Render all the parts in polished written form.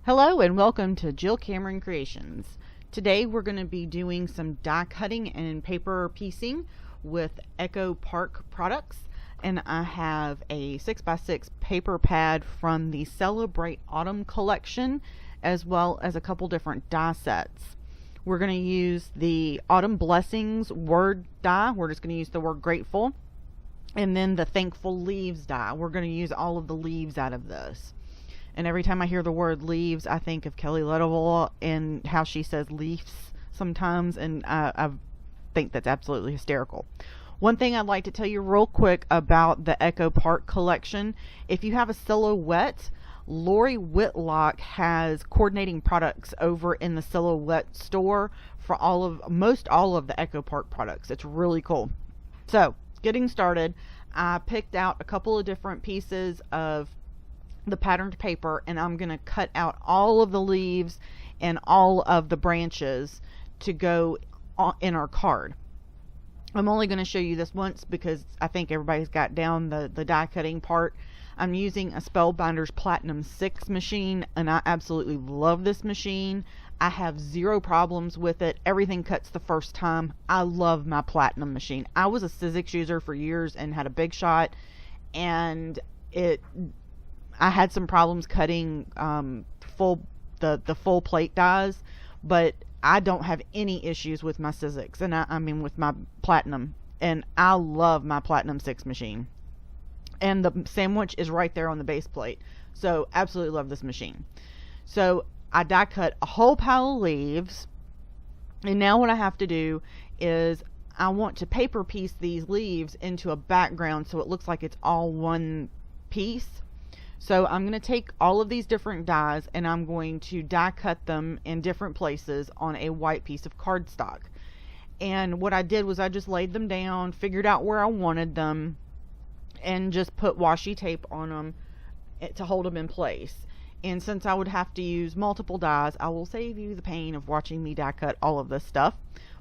Hello and welcome to Jill Cameron Creations. Today we're going to be doing some die cutting and paper piecing with Echo Park products, and I have a 6x6 paper pad from the Celebrate Autumn collection as well as a couple different die sets. We're going to use the Autumn Blessings word die. We're just going to use the word grateful, and then the Thankful Leaves die. We're going to use all of the leaves out of this. And every time I hear the word leaves, I think of Kelly Letterwall and how she says leaves sometimes, and I think that's absolutely hysterical. One thing I'd like to tell you real quick about the Echo Park collection: if you have a silhouette, Lori Whitlock has coordinating products over in the silhouette store for most all of the Echo Park products. It's really cool. So, getting started, I picked out a couple of different pieces of the patterned paper, and I'm going to cut out all of the leaves and all of the branches to go in our card. I'm only going to show you this once because I think everybody's got down the die cutting part. I'm using a Spellbinders Platinum 6 machine, and I absolutely love this machine. I have zero problems with it. Everything cuts the first time. I love my Platinum machine. I was a Sizzix user for years and had a Big Shot, and I had some problems cutting the full plate dies, but I don't have any issues with my Sizzix, and I mean with my Platinum, and I love my Platinum 6 machine. And the sandwich is right there on the base plate, so absolutely love this machine. So I die cut a whole pile of leaves, and now what I have to do is I want to paper piece these leaves into a background so it looks like it's all one piece. So I'm going to take all of these different dies and I'm going to die cut them in different places on a white piece of cardstock. And what I did was I just laid them down, figured out where I wanted them, and just put washi tape on them to hold them in place. And since I would have to use multiple dies, I will save you the pain of watching me die cut all of this stuff.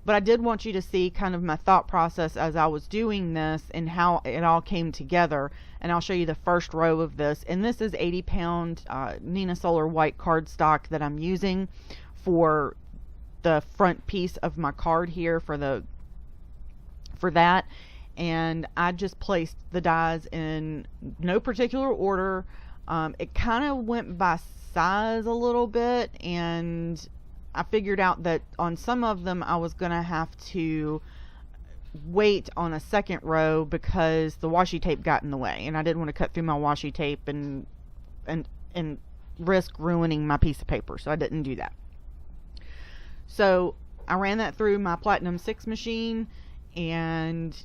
But I did want you to see kind of my thought process as I was doing this and how it all came together. And I'll show you the first row of this. And this is 80-pound Nina Solar white cardstock that I'm using for the front piece of my card here for that. And I just placed the dies in no particular order. It kind of went by size a little bit, and I figured out that on some of them I was going to have to wait on a second row because the washi tape got in the way, and I didn't want to cut through my washi tape and risk ruining my piece of paper, so I didn't do that. So I ran that through my Platinum 6 machine, and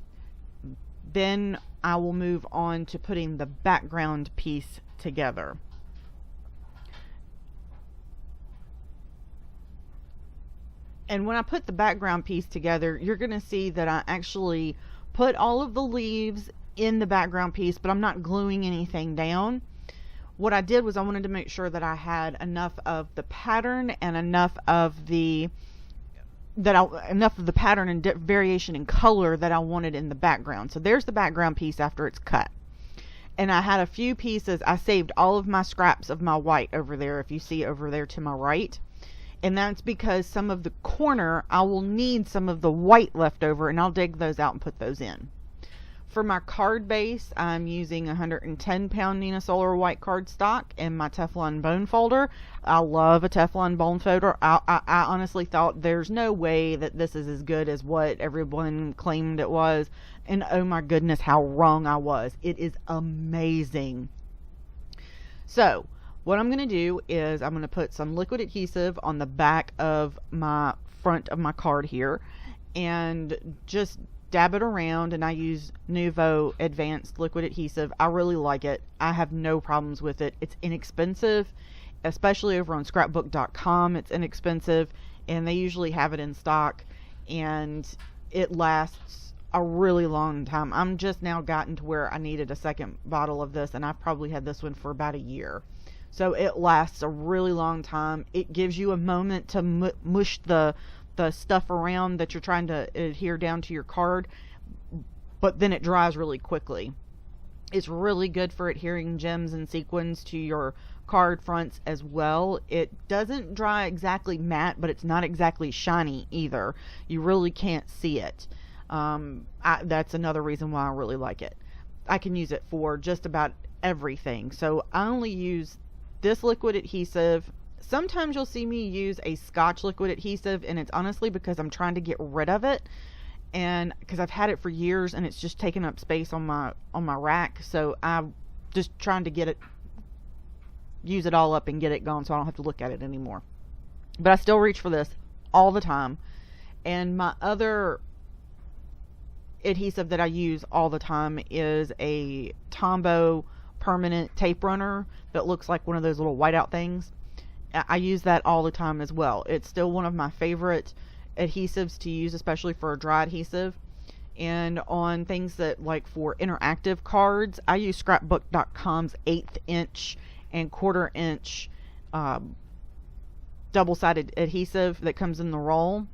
then I will move on to putting the background piece together. And when I put the background piece together, you're going to see that I actually put all of the leaves in the background piece, but I'm not gluing anything down. What I did was I wanted to make sure that I had enough of the pattern and enough of the pattern and variation in color that I wanted in the background. So there's the background piece after it's cut. And I had a few pieces. I saved all of my scraps of my white over there, if you see over there to my right. And that's because some of the corner, I will need some of the white left over, and I'll dig those out and put those in. For my card base, I'm using 110-pound Nina Solar white cardstock and my Teflon bone folder. I love a Teflon bone folder. I honestly thought there's no way that this is as good as what everyone claimed it was. And oh my goodness, how wrong I was. It is amazing. So what I'm going to do is I'm going to put some liquid adhesive on the back of my front of my card here and just dab it around, and I use Nuvo Advanced Liquid Adhesive. I really like it. I have no problems with it. It's inexpensive, especially over on scrapbook.com. It's inexpensive, and they usually have it in stock, and it lasts a really long time. I'm just now gotten to where I needed a second bottle of this, and I've probably had this one for about a year. So it lasts a really long time. It gives you a moment to mush the stuff around that you're trying to adhere down to your card, but then it dries really quickly. It's really good for adhering gems and sequins to your card fronts as well. It doesn't dry exactly matte, but it's not exactly shiny either. You really can't see it. That's another reason why I really like it. I can use it for just about everything. So I only use this liquid adhesive. Sometimes you'll see me use a Scotch liquid adhesive, and it's honestly because I'm trying to get rid of it, and because I've had it for years and it's just taking up space on my rack. So I'm just trying to use it all up and get it gone so I don't have to look at it anymore. But I still reach for this all the time. And my other adhesive that I use all the time is a Tombow permanent tape runner that looks like one of those little whiteout things. I use that all the time as well. It's still one of my favorite adhesives to use, especially for a dry adhesive. And on things that, like for interactive cards, I use scrapbook.com's 1/8 inch and 1/4 inch double-sided adhesive that comes in the roll.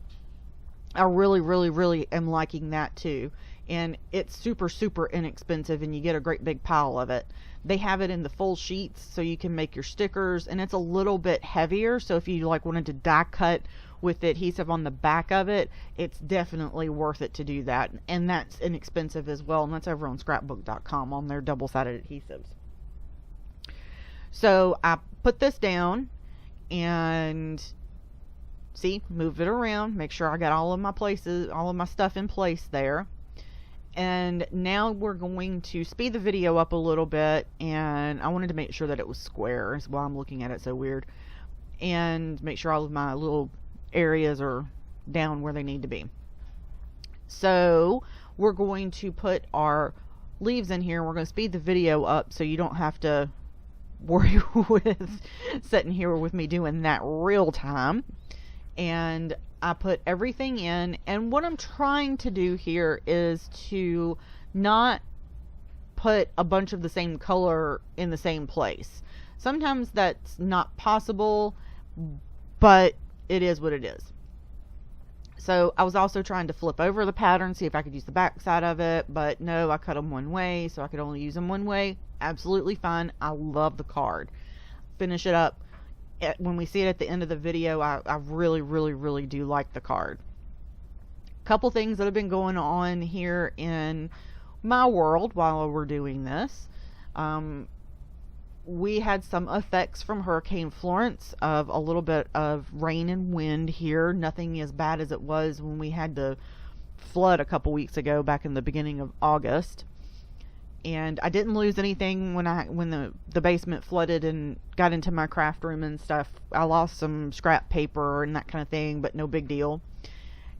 I really am liking that too. And it's super inexpensive, and you get a great big pile of it. They have it in the full sheets so you can make your stickers, and it's a little bit heavier, so if you like wanted to die cut with the adhesive on the back of it, it's definitely worth it to do that. And that's inexpensive as well, and that's over on scrapbook.com on their double-sided adhesives. So I put this down and see, move it around, make sure I got all of my stuff in place there. And now we're going to speed the video up a little bit, and I wanted to make sure that it was square, is why I'm looking at it so weird, and make sure all of my little areas are down where they need to be. So we're going to put our leaves in here. We're going to speed the video up so you don't have to worry with sitting here with me doing that real time. And I put everything in, and what I'm trying to do here is to not put a bunch of the same color in the same place. Sometimes that's not possible, but it is what it is. So I was also trying to flip over the pattern, see if I could use the back side of it, but no, I cut them one way, so I could only use them one way. Absolutely fine. I love the card. Finish it up. When we see it at the end of the video, I really do like the card. Couple things that have been going on here in my world while we're doing this. We had some effects from Hurricane Florence of a little bit of rain and wind here. Nothing as bad as it was when we had the flood a couple weeks ago back in the beginning of August. And I didn't lose anything when the basement flooded and got into my craft room and stuff. I lost some scrap paper and that kind of thing, but no big deal.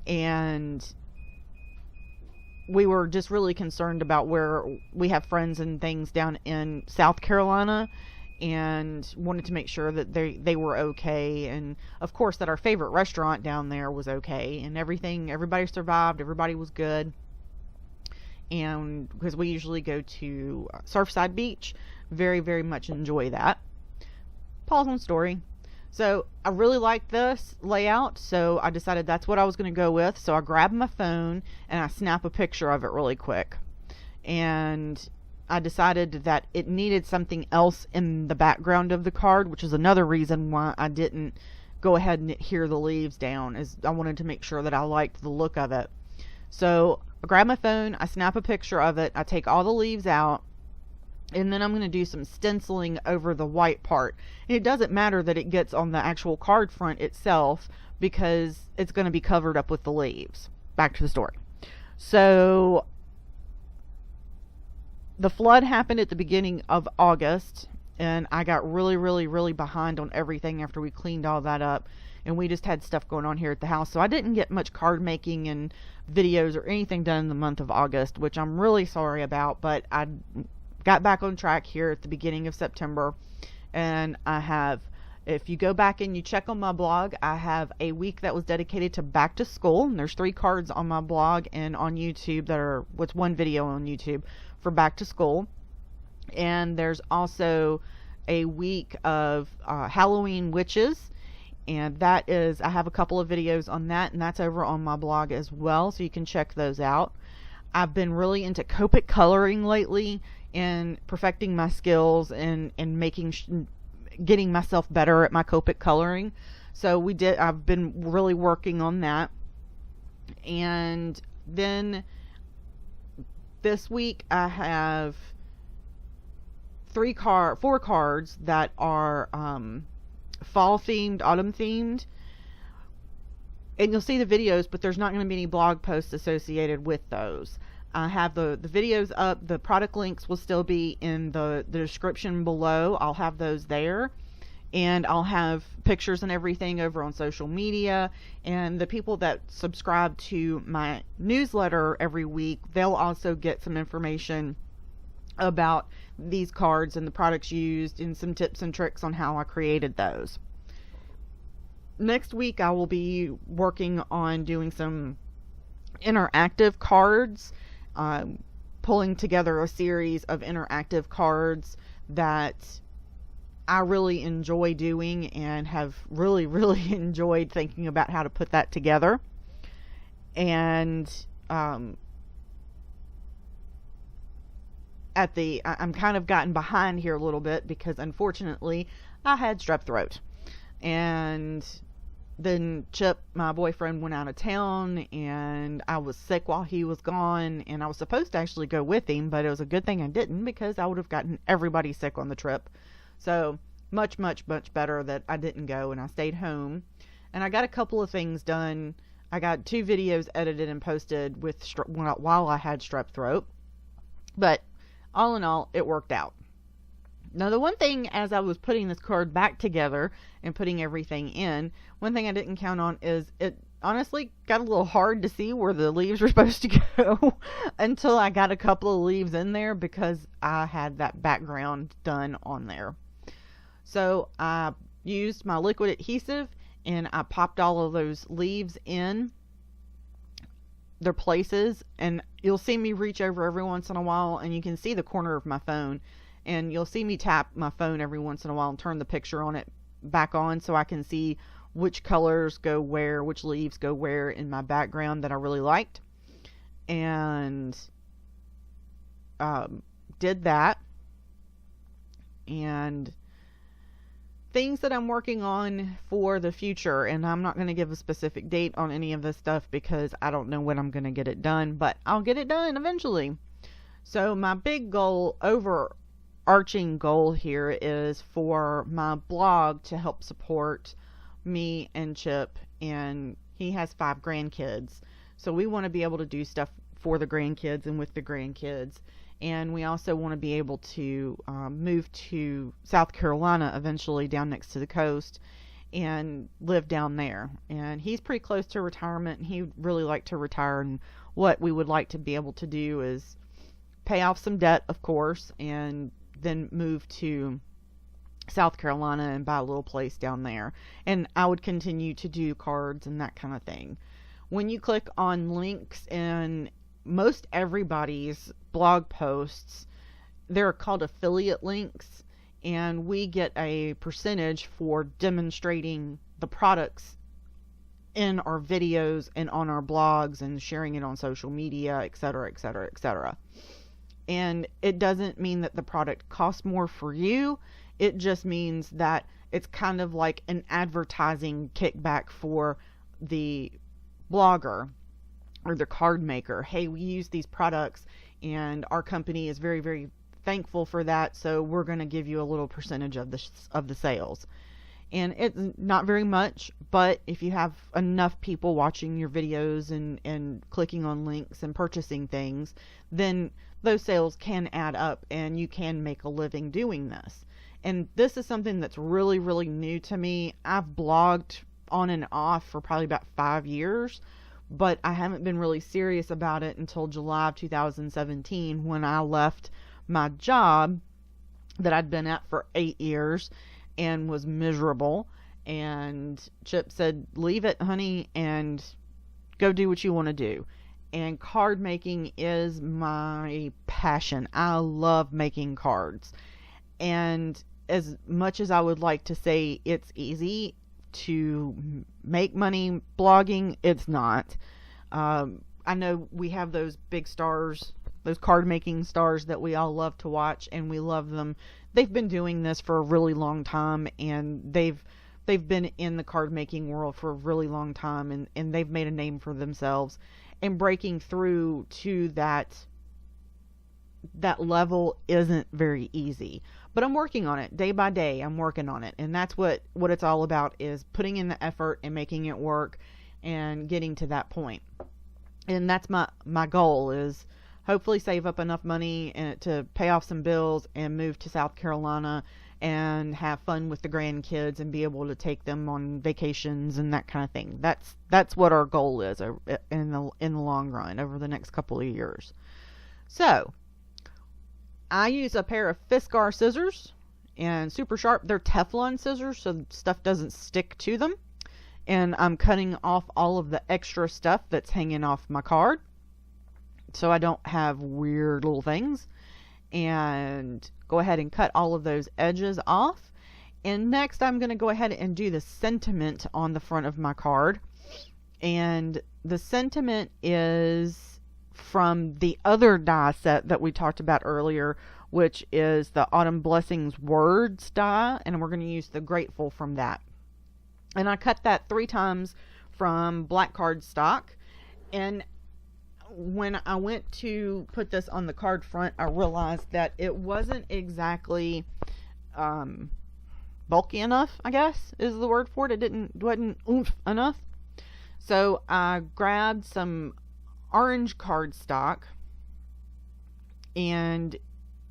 And we were just really concerned about where we have friends and things down in South Carolina, and wanted to make sure that they were okay, and of course that our favorite restaurant down there was okay, and everybody survived, everybody was good. And because we usually go to Surfside Beach, very much enjoy that. Pause on story. So I really like this layout, so I decided that's what I was going to go with. So I grabbed my phone and I snap a picture of it really quick, and I decided that it needed something else in the background of the card, which is another reason why I didn't go ahead and adhere the leaves down, is I wanted to make sure that I liked the look of it. So I grab my phone, I snap a picture of it, I take all the leaves out, and then I'm going to do some stenciling over the white part. And it doesn't matter that it gets on the actual card front itself, because it's going to be covered up with the leaves. Back to the story. So the flood happened at the beginning of August, and I got really behind on everything after we cleaned all that up. And we just had stuff going on here at the house, so I didn't get much card making and videos or anything done in the month of August, which I'm really sorry about, but I got back on track here at the beginning of September. And I have, if you go back and you check on my blog, I have a week that was dedicated to back to school, and there's 3 cards on my blog and on YouTube that are, what's one video on YouTube for back to school. And there's also a week of Halloween witches, and that is, I have a couple of videos on that, and that's over on my blog as well, so you can check those out. I've been really into Copic coloring lately, and perfecting my skills and making getting myself better at my Copic coloring. So I've been really working on that. And then this week I have 4 cards that are fall themed, autumn themed. And you'll see the videos, but there's not going to be any blog posts associated with those. I have the videos up. The product links will still be in the description below. I'll have those there. And I'll have pictures and everything over on social media. And the people that subscribe to my newsletter every week, they'll also get some information about these cards and the products used and some tips and tricks on how I created those. Next week I will be working on doing some interactive cards, pulling together a series of interactive cards that I really enjoy doing and have really enjoyed thinking about how to put that together. And I'm kind of gotten behind here a little bit because unfortunately I had strep throat. And then Chip, my boyfriend, went out of town and I was sick while he was gone, and I was supposed to actually go with him, but it was a good thing I didn't because I would have gotten everybody sick on the trip. So much better that I didn't go and I stayed home. And I got a couple of things done. I got 2 videos edited and posted while I had strep throat. But all in all, it worked out. Now, the one thing, as I was putting this card back together and putting everything in, one thing I didn't count on is it honestly got a little hard to see where the leaves were supposed to go until I got a couple of leaves in there because I had that background done on there. So I used my liquid adhesive and I popped all of those leaves in their places, and you'll see me reach over every once in a while and you can see the corner of my phone. And you'll see me tap my phone every once in a while and turn the picture on it back on so I can see which colors go where, which leaves go where in my background that I really liked. And did that. And things that I'm working on for the future, and I'm not going to give a specific date on any of this stuff because I don't know when I'm going to get it done, but I'll get it done eventually. So my big goal, overarching goal here, is for my blog to help support me and Chip, and he has 5 grandkids, so we want to be able to do stuff for the grandkids and with the grandkids. And we also want to be able to move to South Carolina eventually, down next to the coast, and live down there. And he's pretty close to retirement, and he'd really like to retire. And what we would like to be able to do is pay off some debt, of course, and then move to South Carolina and buy a little place down there. And I would continue to do cards and that kind of thing. When you click on links in most everybody's blog posts, they're called affiliate links, and we get a percentage for demonstrating the products in our videos and on our blogs and sharing it on social media, etc., etc., etc. And it doesn't mean that the product costs more for you. It just means that it's kind of like an advertising kickback for the blogger or the card maker. Hey, we use these products and our company is very thankful for that, so we're going to give you a little percentage of the sales. And it's not very much, but if you have enough people watching your videos and clicking on links and purchasing things, then those sales can add up and you can make a living doing this. And this is something that's really new to me. I've blogged on and off for probably about 5 years, but I haven't been really serious about it until July of 2017, when I left my job that I'd been at for 8 years and was miserable. And Chip said, leave it, honey, and go do what you want to do. And card making is my passion. I love making cards. And as much as I would like to say it's easy to make money blogging, it's not. I know we have those big stars, those card making stars that we all love to watch, and we love them. they've been doing this for a really long time, and they've been in the card making world for a really long time, and they've made a name for themselves. And breaking through to that level isn't very easy. But I'm working on it day by day. I'm working on it. And that's what it's all about, is putting in the effort and making it work and getting to that point. And that's my goal, is hopefully save up enough money to pay off some bills and move to South Carolina and have fun with the grandkids and be able to take them on vacations and that kind of thing. That's what our goal is in the long run, over the next couple of years. So I use a pair of Fiskar scissors, and super sharp. They're Teflon scissors, so stuff doesn't stick to them. And I'm cutting off all of the extra stuff that's hanging off my card, so I don't have weird little things. And go ahead and cut all of those edges off. And next I'm going to go ahead and do the sentiment on the front of my card. And the sentiment is from the other die set that we talked about earlier, which is the Autumn Blessings Words die, and we're going to use the Grateful from that. And I cut that 3 times from black cardstock. And when I went to put this on the card front, I realized that it wasn't exactly bulky enough, I guess is the word for it. It wasn't oomph enough. So I grabbed some orange cardstock, and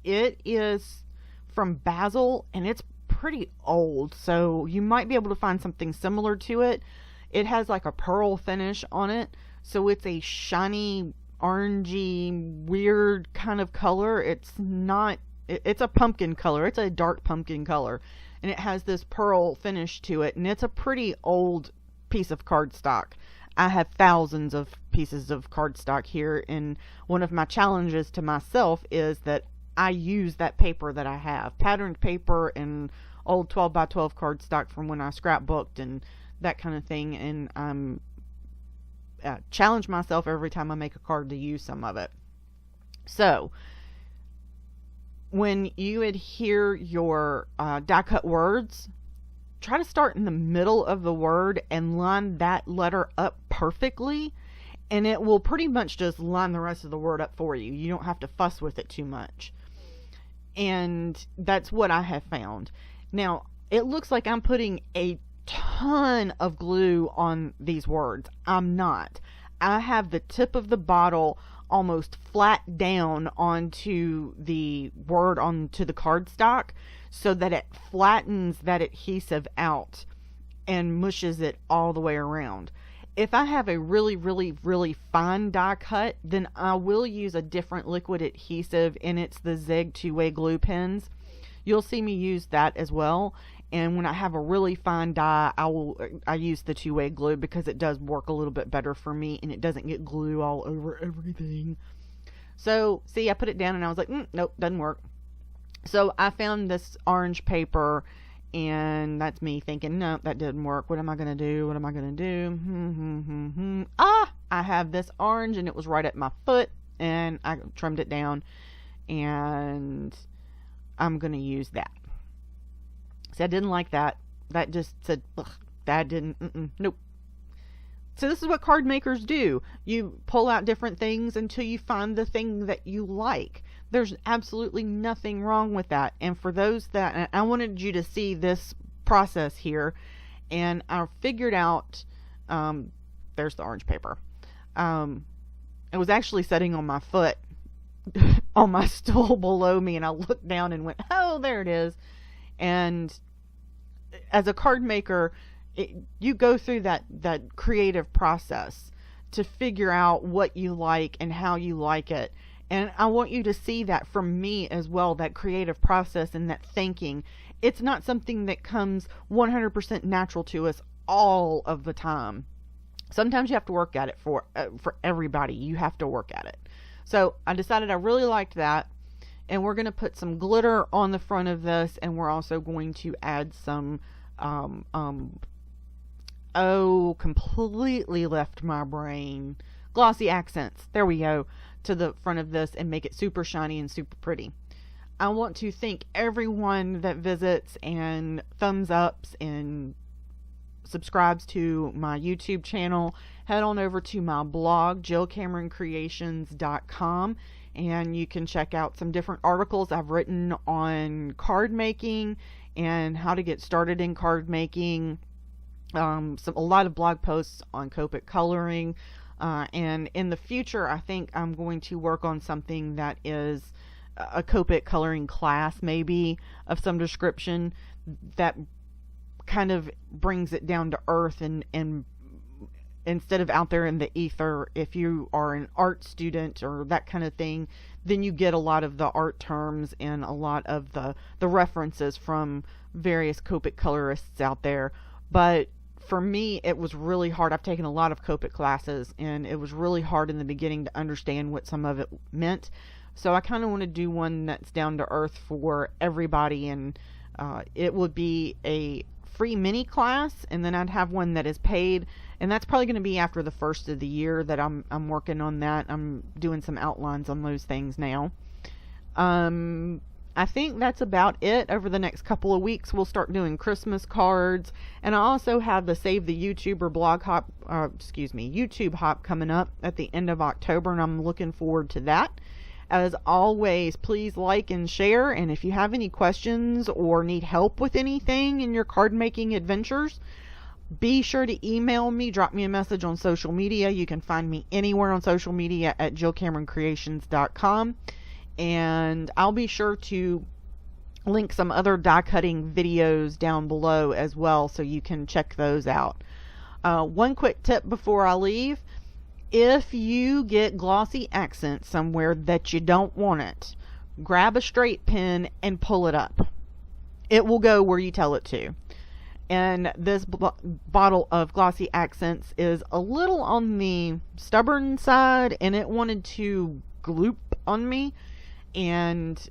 it is from Basil, and it's pretty old, so you might be able to find something similar to it. It has like a pearl finish on it, so it's a shiny, orangey, weird kind of color. It's a pumpkin color. It's a dark pumpkin color, and it has this pearl finish to it, and it's a pretty old piece of cardstock. I have thousands of pieces of cardstock here, and one of my challenges to myself is that I use that paper that I have, patterned paper and old 12 by 12 cardstock from when I scrapbooked and that kind of thing, and challenge myself every time I make a card to use some of it. So when you adhere your die cut words, try to start in the middle of the word and line that letter up perfectly, and it will pretty much just line the rest of the word up for you. You don't have to fuss with it too much. And that's what I have found. Now, it looks like I'm putting a ton of glue on these words. I'm not. I have the tip of the bottle almost flat down onto the word, onto the cardstock, so that it flattens that adhesive out and mushes it all the way around. If I have a really, really, really fine die cut, then I will use a different liquid adhesive, and it's the Zig 2-way glue pens. You'll see me use that as well. And when I have a really fine die, I use the 2-way glue, because it does work a little bit better for me, and it doesn't get glue all over everything. So, see, I put it down and I was like, nope, doesn't work. So I found this orange paper, and that's me thinking, no, that didn't work. What am I going to do? What am I going to do? I have this orange, and it was right at my foot, and I trimmed it down, and I'm going to use that. See, I didn't like that. That just said, ugh, that didn't, nope. So this is what card makers do. You pull out different things until you find the thing that you like. There's absolutely nothing wrong with that. And for those that, I wanted you to see this process here, and I figured out, there's the orange paper. It was actually sitting on my foot on my stool below me, and I looked down and went, oh, there it is. And as a card maker, you go through that creative process to figure out what you like and how you like it. And I want you to see that from me as well, that creative process and that thinking. It's not something that comes 100% natural to us all of the time. Sometimes you have to work at it. For everybody, you have to work at it. So I decided I really liked that. And we're going to put some glitter on the front of this, and we're also going to add some, completely left my brain, glossy accents, there we go, to the front of this, and make it super shiny and super pretty. I want to thank everyone that visits and thumbs ups and subscribes to my YouTube channel. Head on over to my blog, jillcameroncreations.com, and you can check out some different articles I've written on card making and how to get started in card making. A lot of blog posts on Copic coloring, and in the future I think I'm going to work on something that is a Copic coloring class, maybe of some description, that kind of brings it down to earth, and instead of out there in the ether. If you are an art student or that kind of thing, then you get a lot of the art terms and a lot of the references from various Copic colorists out there. But for me, it was really hard. I've taken a lot of Copic classes, and it was really hard in the beginning to understand what some of it meant. So I kind of want to do one that's down to earth for everybody, and it would be a free mini class, and then I'd have one that is paid, and that's probably going to be after the first of the year that I'm working on that. I'm doing some outlines on those things now. I think that's about it. Over the next couple of weeks, we'll start doing Christmas cards, and I also have the Save the YouTuber YouTube hop coming up at the end of October, and I'm looking forward to that. As always, please like and share, and if you have any questions or need help with anything in your card making adventures, be sure to email me, drop me a message on social media. You can find me anywhere on social media at jillcameroncreations.com. And I'll be sure to link some other die cutting videos down below as well, so you can check those out. One quick tip before I leave: if you get glossy accent somewhere that you don't want it, grab a straight pen and pull it up. It will go where you tell it to. And this bottle of glossy accents is a little on the stubborn side, and it wanted to gloop on me, and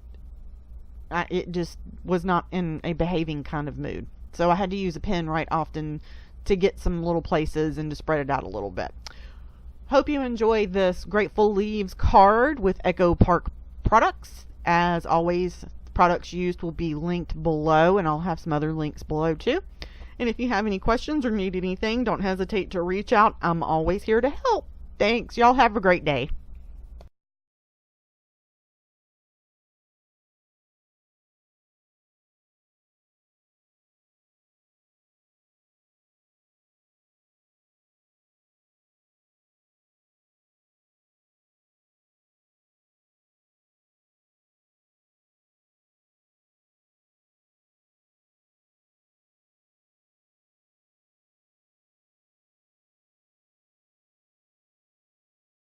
it just was not in a behaving kind of mood. So I had to use a pen right often to get some little places and to spread it out a little bit. Hope you enjoy this Grateful Leaves card with Echo Park products. As always, products used will be linked below, and I'll have some other links below too. And if you have any questions or need anything, don't hesitate to reach out. I'm always here to help. Thanks. Y'all have a great day.